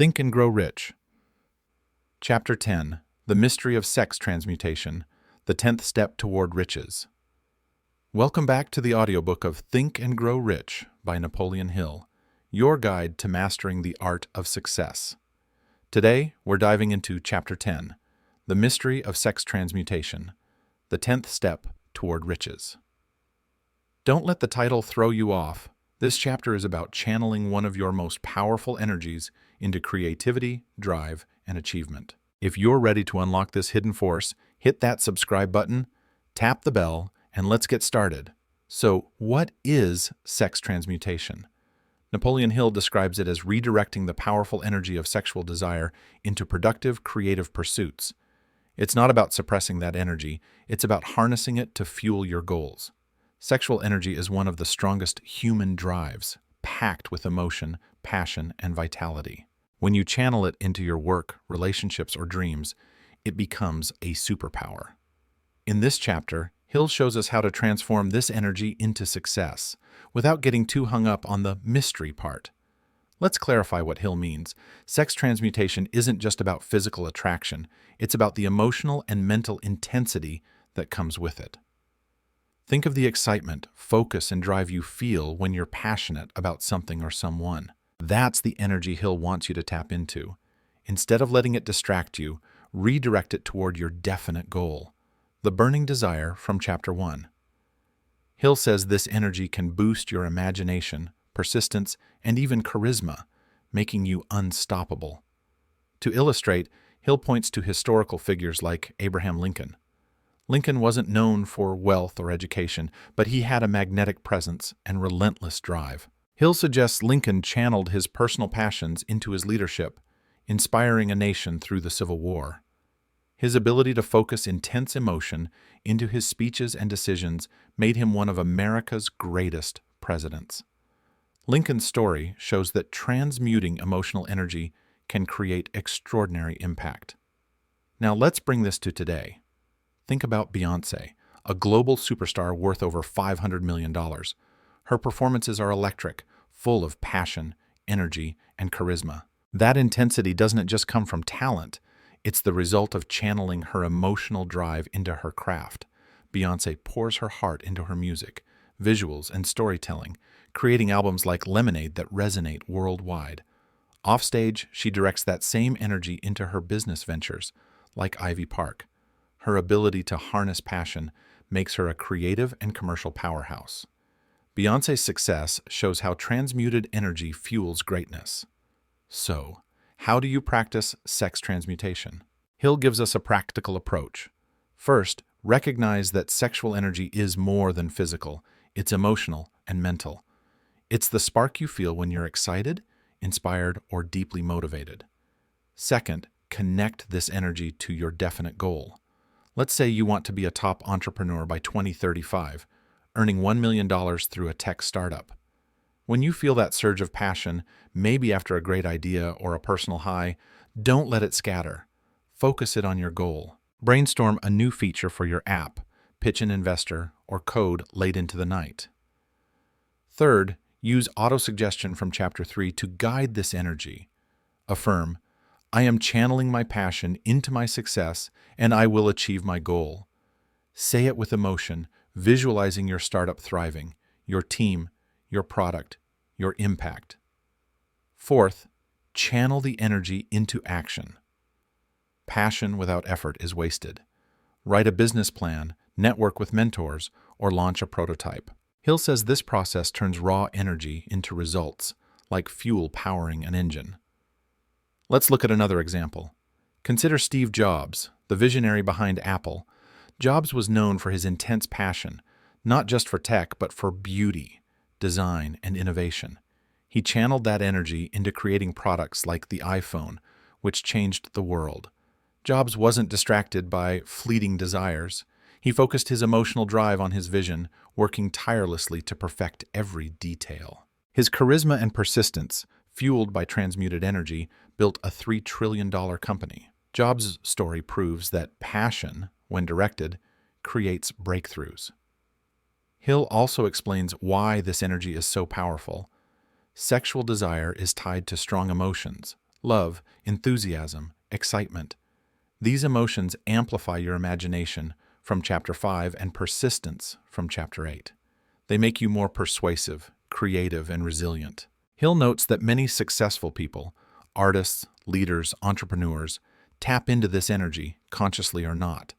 Think and Grow Rich. Chapter 10. The Mystery of Sex Transmutation, the 10th Step Toward Riches. Welcome back to the audiobook of Think and Grow Rich by Napoleon Hill, your guide to mastering the art of success. Today, we're diving into Chapter 10, The Mystery of Sex Transmutation, the 10th Step Toward Riches. Don't let the title throw you off. This chapter is about channeling one of your most powerful energies into creativity, drive, and achievement. If you're ready to unlock this hidden force, hit that subscribe button, tap the bell, and let's get started. So, what is sex transmutation? Napoleon Hill describes it as redirecting the powerful energy of sexual desire into productive, creative pursuits. It's not about suppressing that energy, it's about harnessing it to fuel your goals. Sexual energy is one of the strongest human drives, packed with emotion, passion, and vitality. When you channel it into your work, relationships, or dreams, it becomes a superpower. In this chapter, Hill shows us how to transform this energy into success, without getting too hung up on the mystery part. Let's clarify what Hill means. Sex transmutation isn't just about physical attraction, it's about the emotional and mental intensity that comes with it. Think of the excitement, focus, and drive you feel when you're passionate about something or someone. That's the energy Hill wants you to tap into. Instead of letting it distract you, redirect it toward your definite goal, the burning desire from Chapter 1. Hill says this energy can boost your imagination, persistence, and even charisma, making you unstoppable. To illustrate, Hill points to historical figures like Abraham Lincoln. Lincoln wasn't known for wealth or education, but he had a magnetic presence and relentless drive. Hill suggests Lincoln channeled his personal passions into his leadership, inspiring a nation through the Civil War. His ability to focus intense emotion into his speeches and decisions made him one of America's greatest presidents. Lincoln's story shows that transmuting emotional energy can create extraordinary impact. Now let's bring this to today. Think about Beyoncé, a global superstar worth over $500 million. Her performances are electric, full of passion, energy, and charisma. That intensity doesn't just come from talent, it's the result of channeling her emotional drive into her craft. Beyoncé pours her heart into her music, visuals, and storytelling, creating albums like Lemonade that resonate worldwide. Offstage, she directs that same energy into her business ventures, like Ivy Park. Her ability to harness passion makes her a creative and commercial powerhouse. Beyoncé's success shows how transmuted energy fuels greatness. So, how do you practice sex transmutation? Hill gives us a practical approach. First, recognize that sexual energy is more than physical. It's emotional and mental. It's the spark you feel when you're excited, inspired, or deeply motivated. Second, connect this energy to your definite goal. Let's say you want to be a top entrepreneur by 2035, earning $1 million through a tech startup. When you feel that surge of passion, maybe after a great idea or a personal high, don't let it scatter. Focus it on your goal. Brainstorm a new feature for your app, pitch an investor, or code late into the night. Third, use Autosuggestion from Chapter 3 to guide this energy. Affirm, I am channeling my passion into my success, and I will achieve my goal. Say it with emotion, visualizing your startup thriving, your team, your product, your impact. Fourth, channel the energy into action. Passion without effort is wasted. Write a business plan, network with mentors, or launch a prototype. Hill says this process turns raw energy into results, like fuel powering an engine. Let's look at another example. Consider Steve Jobs, the visionary behind Apple. Jobs was known for his intense passion, not just for tech, but for beauty, design, and innovation. He channeled that energy into creating products like the iPhone, which changed the world. Jobs wasn't distracted by fleeting desires. He focused his emotional drive on his vision, working tirelessly to perfect every detail. His charisma and persistence, fueled by transmuted energy, built a $3 trillion company. Jobs' story proves that passion, when directed, creates breakthroughs. Hill also explains why this energy is so powerful. Sexual desire is tied to strong emotions, love, enthusiasm, excitement. These emotions amplify your imagination from Chapter 5 and persistence from Chapter 8. They make you more persuasive, creative, and resilient. Hill notes that many successful people, artists, leaders, entrepreneurs, tap into this energy, consciously or not.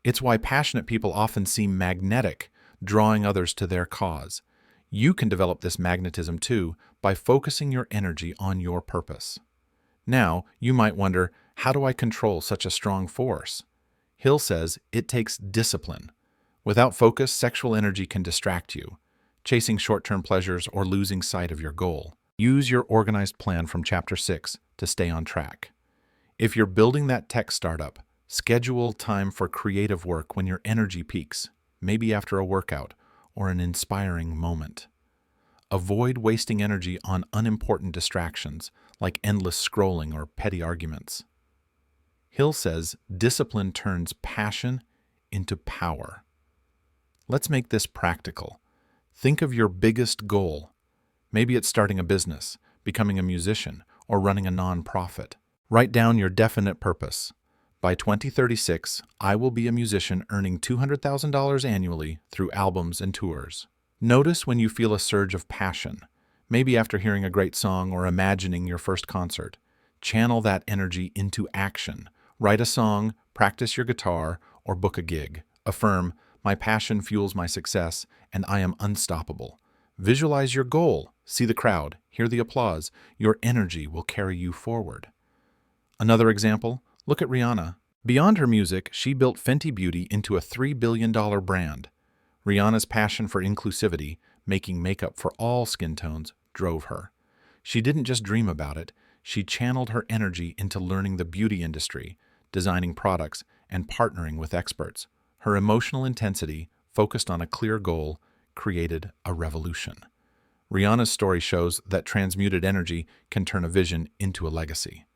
It's why passionate people often seem magnetic, drawing others to their cause. You can develop this magnetism too by focusing your energy on your purpose. Now, you might wonder, how do I control such a strong force? Hill says it takes discipline. Without focus, sexual energy can distract you, chasing short-term pleasures or losing sight of your goal. Use your organized plan from Chapter 6 to stay on track. If you're building that tech startup, schedule time for creative work when your energy peaks, maybe after a workout or an inspiring moment. Avoid wasting energy on unimportant distractions like endless scrolling or petty arguments. Hill says discipline turns passion into power. Let's make this practical. Think of your biggest goal. Maybe it's starting a business, becoming a musician, or running a nonprofit. Write down your definite purpose. By 2036, I will be a musician earning $200,000 annually through albums and tours. Notice when you feel a surge of passion, maybe after hearing a great song or imagining your first concert. Channel that energy into action. Write a song, practice your guitar, or book a gig. Affirm, my passion fuels my success, and I am unstoppable. Visualize your goal, see the crowd, hear the applause. Your energy will carry you forward. Another example, look at Rihanna. Beyond her music, she built Fenty Beauty into a $3 billion brand. Rihanna's passion for inclusivity, making makeup for all skin tones, drove her. She didn't just dream about it, she channeled her energy into learning the beauty industry, designing products, and partnering with experts. Her emotional intensity, focused on a clear goal, created a revolution. Rihanna's story shows that transmuted energy can turn a vision into a legacy.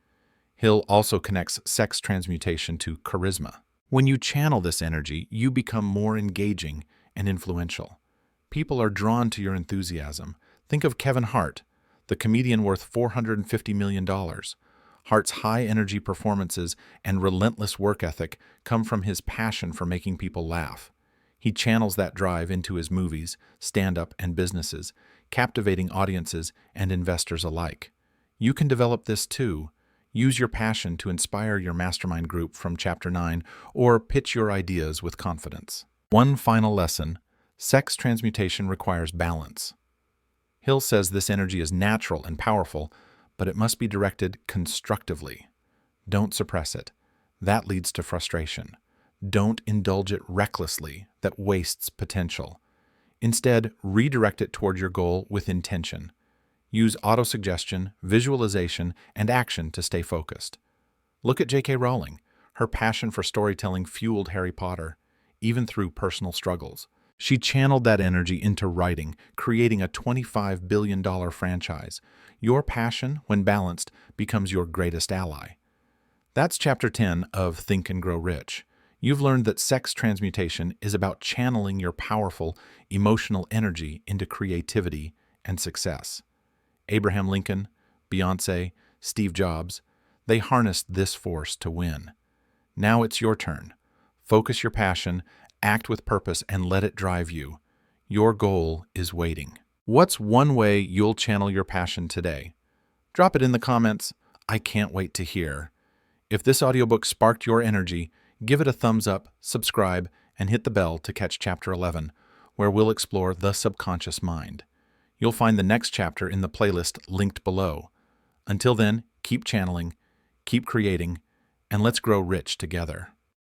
Hill also connects sex transmutation to charisma. When you channel this energy, you become more engaging and influential. People are drawn to your enthusiasm. Think of Kevin Hart, the comedian worth $450 million. Hart's high-energy performances and relentless work ethic come from his passion for making people laugh. He channels that drive into his movies, stand-up, and businesses, captivating audiences and investors alike. You can develop this too. Use your passion to inspire your mastermind group from Chapter 9 or pitch your ideas with confidence. One final lesson, sex transmutation requires balance. Hill says this energy is natural and powerful, but it must be directed constructively. Don't suppress it. That leads to frustration. Don't indulge it recklessly. That wastes potential. Instead, redirect it toward your goal with intention. Use autosuggestion, visualization, and action to stay focused. Look at J.K. Rowling. Her passion for storytelling fueled Harry Potter, even through personal struggles. She channeled that energy into writing, creating a $25 billion franchise. Your passion, when balanced, becomes your greatest ally. That's Chapter 10 of Think and Grow Rich. You've learned that sex transmutation is about channeling your powerful, emotional energy into creativity and success. Abraham Lincoln, Beyoncé, Steve Jobs, they harnessed this force to win. Now it's your turn. Focus your passion, act with purpose, and let it drive you. Your goal is waiting. What's one way you'll channel your passion today? Drop it in the comments. I can't wait to hear. If this audiobook sparked your energy, give it a thumbs up, subscribe, and hit the bell to catch Chapter 11, where we'll explore the subconscious mind. You'll find the next chapter in the playlist linked below. Until then, keep channeling, keep creating, and let's grow rich together.